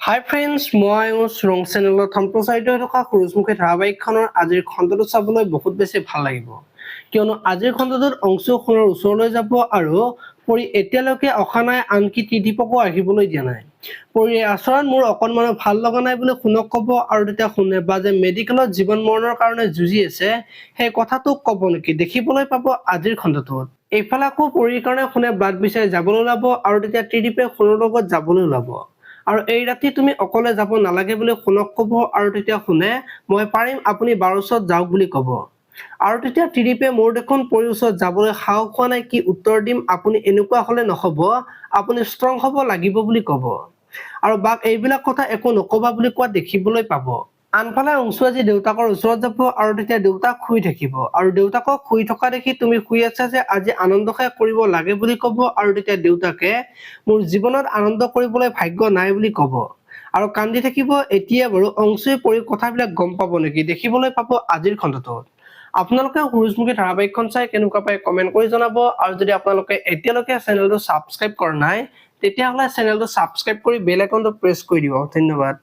হাই friends, মই ৰং চেনেলত সম্প্ৰচাৰিত হৈ থকা সূৰুজমুখী ধাৰাবাহিকখনৰ আজিৰ খণ্ডটো চাবলৈ বহুত বেছি ভাল লাগিব, কিয়নো আজিৰ খণ্ডটোত অংশু সোণৰ ওচৰলৈ যাব আৰু পৰি এতিয়ালৈকে অহা নাই, আনকি ত্ৰিদীপকো আহিবলৈ দিয়া নাই। পৰিৰ আচৰণ মোৰ অকণমানো ভাল লগা নাই বুলি সোণক ক'ব আৰু তেতিয়া সোণে বা যে মেডিকেলত জীৱন মৰণৰ কাৰণে যুঁজি আছে সেই কথাটোক ক'ব নেকি, দেখিবলৈ পাব আজিৰ খণ্ডটোত। এইফালে আকৌ পৰিৰ কাৰণে সোণে ব্লাড বিচাৰি যাবলৈ ওলাব আৰু তেতিয়া ত্ৰিদীপে সোণৰ লগত যাবলৈ ওলাব আৰু এই ৰাতি তুমি অকলে যাব নালাগে বুলি সোণক ক'ব আৰু তেতিয়া সোণে মই পাৰিম, আপুনি বাৰ ওচৰত যাওক বুলি ক'ব আৰু তেতিয়া ত্ৰিদীপে মোৰ দেখোন পৰিৰ ওচৰত যাবলৈ সাহস হোৱা নাই, কি উত্তৰ দিম, আপুনি এনেকুৱা হলে নহব, আপুনি ষ্ট্ৰং হ'ব লাগিব বুলি ক'ব আৰু বাক এইবিলাক কথা একো নকবা বুলি কোৱা দেখিবলৈ পাব। আনফালে অংশু আজি দেউতাকৰ ওচৰত যাব আৰু তেতিয়া দেউতাক শুই থাকিব আৰু দেউতাকক শুই থকা দেখি তুমি শুই আছা যে আজি আনন্দহে কৰিব লাগে বুলি ক'ব আৰু তেতিয়া দেউতাকে মোৰ জীৱনত আনন্দ কৰিবলৈ ভাগ্য নাই বুলি ক'ব আৰু কান্দি থাকিব। এতিয়া বাৰু অংশুৱে পৰিৰ কথাবিলাক গম পাব নেকি, দেখিবলৈ পাব আজিৰ খণ্ডটোত। আপোনালোকে সূৰুজমুখী ধাৰাবাহিকখন চাই কেনেকুৱা পায় কমেন্ট কৰি জনাব আৰু যদি আপোনালোকে এতিয়ালৈকে চেনেলটো ছাবস্ক্ৰাইব কৰা নাই তেতিয়াহ'লে চেনেলটো ছাবস্ক্ৰাইব কৰি বেল আইকনটো প্ৰেছ কৰি দিব। ধন্যবাদ।